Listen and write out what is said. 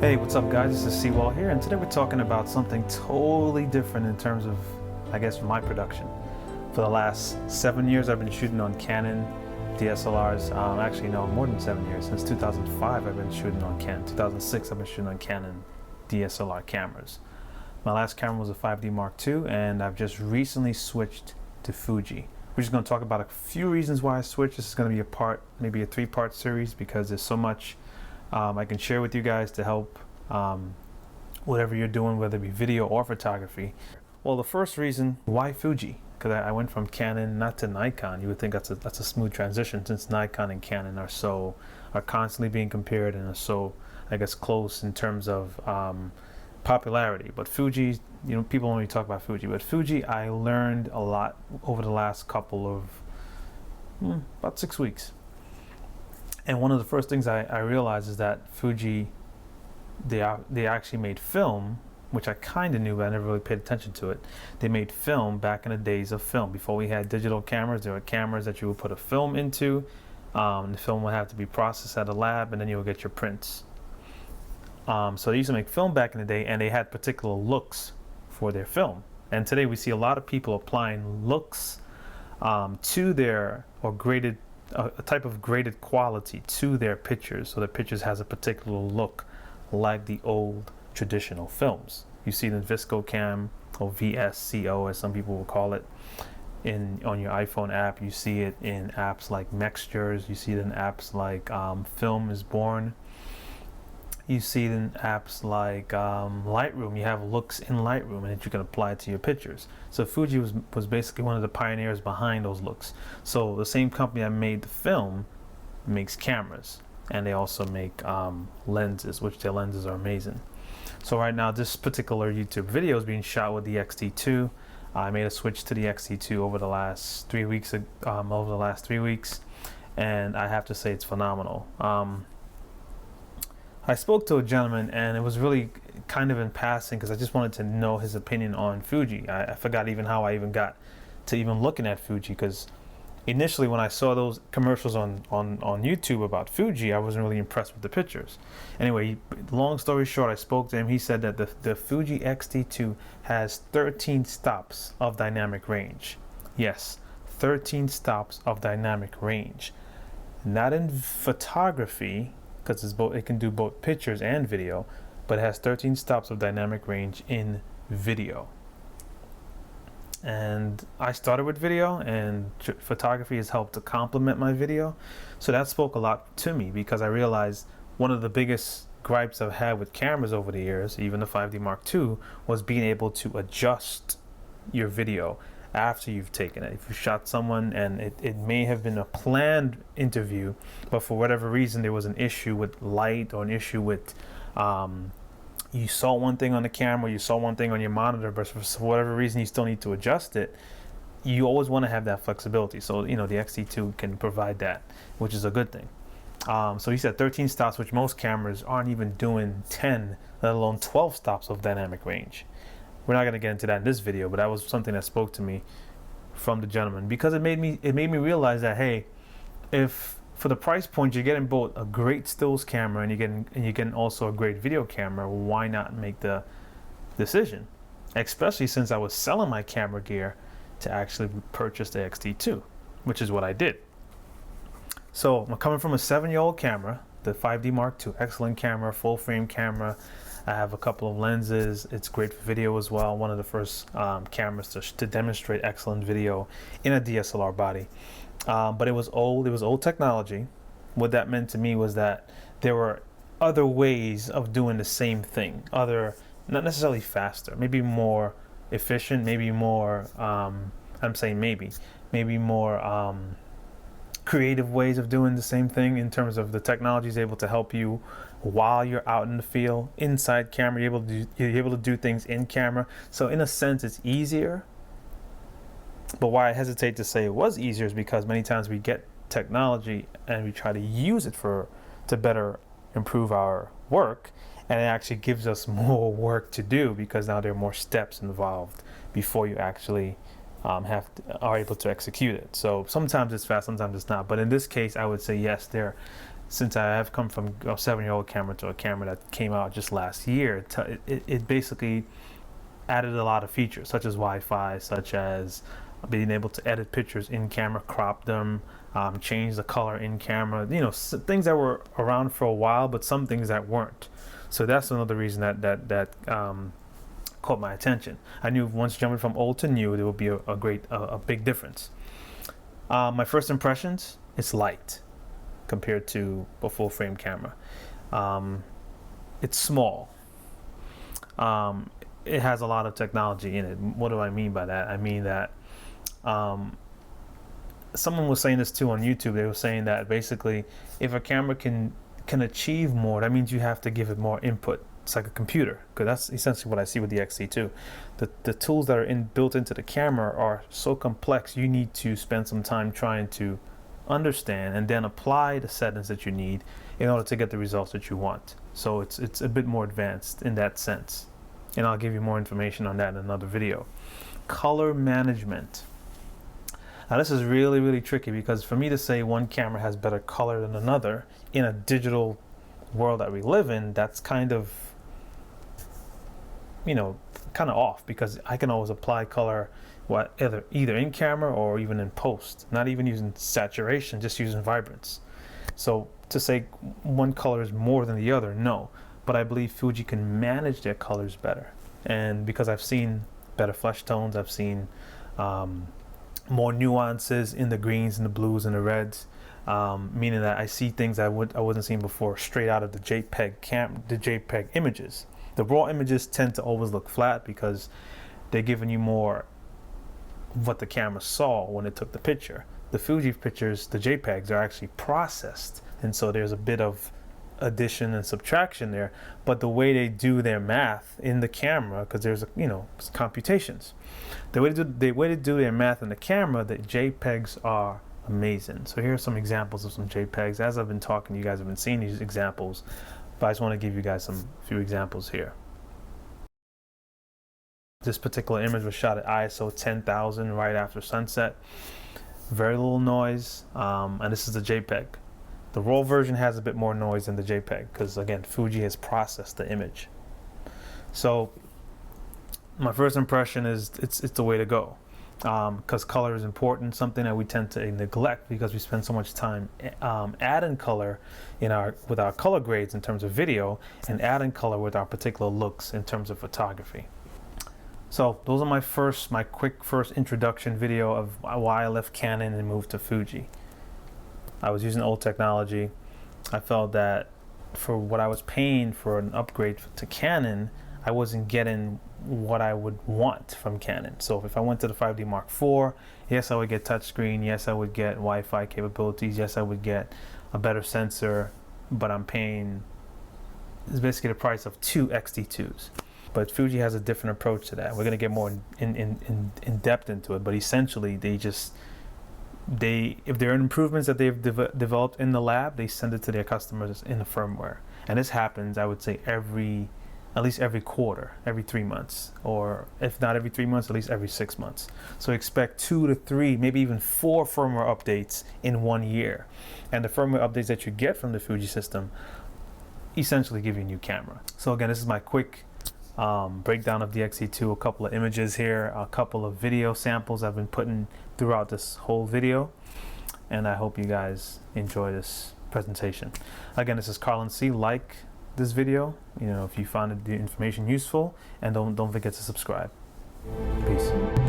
Hey, what's up guys? This is Seawall here, and today we're talking about something totally different in terms of, I guess, my production. For the last 7 years I've been shooting on Canon DSLRs. Actually no, more than 7 years. Since 2005 I've been shooting on Canon. 2006 I've been shooting on Canon DSLR cameras. My last camera was a 5D Mark II, and I've just recently switched to Fuji. We're just going to talk about a few reasons why I switched. This is going to be a part, maybe a 3-part series, because there's so much I can share with you guys to help whatever you're doing, whether it be video or photography. Well, the first reason, why Fuji? Because I went from Canon not to Nikon. You would think that's a smooth transition, since Nikon and Canon are constantly being compared and are so, I guess, close in terms of popularity. But Fuji, you know, people only talk about Fuji, but Fuji, I learned a lot over the last couple of about 6 weeks. And one of the first things I realized is that Fuji, they actually made film, which I kind of knew, but I never really paid attention to it. They made film back in the days of film. Before we had digital cameras, there were cameras that you would put a film into. The film would have to be processed at a lab, and then you would get your prints. So they used to make film back in the day, and they had particular looks for their film. And today we see a lot of people applying looks to their, or graded, a type of graded quality to their pictures, so the pictures has a particular look like the old traditional films. You see it in Visco Cam, or VSCO as some people will call it, on your iPhone app. You see it in apps like Mextures. You see it in apps like Film is Born. You see it in apps like Lightroom. You have looks in Lightroom, and that you can apply it to your pictures. So Fuji was basically one of the pioneers behind those looks. So the same company that made the film makes cameras, and they also make lenses, which their lenses are amazing. So right now this particular YouTube video is being shot with the XT2. I made a switch to the XT2 over the last 3 weeks, and I have to say it's phenomenal. I spoke to a gentleman, and it was really kind of in passing, because I just wanted to know his opinion on Fuji. I forgot even how I even got to even looking at Fuji, because initially when I saw those commercials on YouTube about Fuji, I wasn't really impressed with the pictures. Anyway, long story short, I spoke to him. He said that the Fuji X-T2 has 13 stops of dynamic range. Yes, 13 stops of dynamic range. Not in photography, because it can do both pictures and video, but it has 13 stops of dynamic range in video. And I started with video, and photography has helped to complement my video, so that spoke a lot to me, because I realized one of the biggest gripes I've had with cameras over the years, even the 5D Mark II, was being able to adjust your video after you've taken it. If you shot someone and it may have been a planned interview, but for whatever reason there was an issue with light, or an issue with you saw one thing on the camera, you saw one thing on your monitor, but for whatever reason you still need to adjust it, you always want to have that flexibility. So, you know, the XT2 can provide that, which is a good thing. So he said 13 stops, which most cameras aren't even doing 10, let alone 12 stops of dynamic range. We're not going to get into that in this video, but that was something that spoke to me from the gentleman, because it made me realize that, hey, if for the price point you're getting both a great stills camera and you're getting also a great video camera, why not make the decision? Especially since I was selling my camera gear to actually purchase the XT2, which is what I did. So I'm coming from a 7-year-old camera, the 5D Mark II, excellent camera, full frame camera. I have a couple of lenses. It's great for video as well. One of the first cameras to demonstrate excellent video in a DSLR body. But it was old. It was old technology. What that meant to me was that there were other ways of doing the same thing. Not necessarily faster, maybe more efficient, maybe more, I'm saying maybe more creative ways of doing the same thing, in terms of the technology is able to help you while you're out in the field, inside camera. You're able to do things in camera. So in a sense it's easier, but why I hesitate to say it was easier is because many times we get technology and we try to use it to better improve our work, and it actually gives us more work to do, because now there are more steps involved before you actually are able to execute it. So sometimes it's fast, sometimes it's not. But in this case, I would say yes, since I have come from a 7-year-old camera to a camera that came out just last year, it basically added a lot of features, such as Wi-Fi, such as being able to edit pictures in camera, crop them, change the color in camera, you know, things that were around for a while, but some things that weren't. So that's another reason that caught my attention. I knew once jumping from old to new, there would be a big difference. My first impressions, it's light compared to a full frame camera. It's small. It has a lot of technology in it. What do I mean by that? I mean that someone was saying this too on YouTube. They were saying that basically if a camera can achieve more, that means you have to give it more input. It's like a computer, because that's essentially what I see with the X-T2. The tools that are built into the camera are so complex, you need to spend some time trying to understand and then apply the settings that you need in order to get the results that you want. So it's a bit more advanced in that sense, and I'll give you more information on that in another video. Color management. Now this is really tricky, because for me to say one camera has better color than another in a digital world that we live in, that's kind of, you know, kind of off, because I can always apply color either in camera or even in post, not even using saturation, just using vibrance. So to say one color is more than the other, no, but I believe Fuji can manage their colors better. And because I've seen better flesh tones, I've seen more nuances in the greens and the blues and the reds, meaning that I see things I wasn't seeing before straight out of the JPEG images. The raw images tend to always look flat because they're giving you more of what the camera saw when it took the picture. The Fuji pictures, the JPEGs, are actually processed, and so there's a bit of addition and subtraction there, but the way they do their math in the camera, because there's computations, the way to do their math in the camera, the JPEGs are amazing. So here are some examples of some JPEGs. As I've been talking, you guys have been seeing these examples, but I just want to give you guys a few examples here. This particular image was shot at ISO 10,000 right after sunset. Very little noise, and this is the JPEG. The RAW version has a bit more noise than the JPEG because, again, Fuji has processed the image. So my first impression is it's the way to go, because color is important, something that we tend to neglect because we spend so much time adding color with our color grades in terms of video, and adding color with our particular looks in terms of photography. So those are my quick first introduction video of why I left Canon and moved to Fuji. I was using old technology. I felt that for what I was paying for an upgrade to Canon, I wasn't getting what I would want from Canon. So if I went to the 5D Mark IV, yes, I would get touchscreen, yes, I would get Wi-Fi capabilities, yes, I would get a better sensor, but I'm paying, it's basically the price of 2 XT2s. But Fuji has a different approach to that. We're going to get more in depth into it, but essentially if there are improvements that they've developed in the lab, they send it to their customers in the firmware. And this happens, I would say, at least every quarter, every 3 months, or if not every 3 months, at least every 6 months. So expect 2 to 3, maybe even 4 firmware updates in 1 year. And the firmware updates that you get from the Fuji system essentially give you a new camera. So again, this is my quick breakdown of the X-T2, a couple of images here, a couple of video samples I've been putting throughout this whole video, and I hope you guys enjoy this presentation. Again, this is Carlin C. Like this video, if you found the information useful, and don't forget to subscribe. Peace.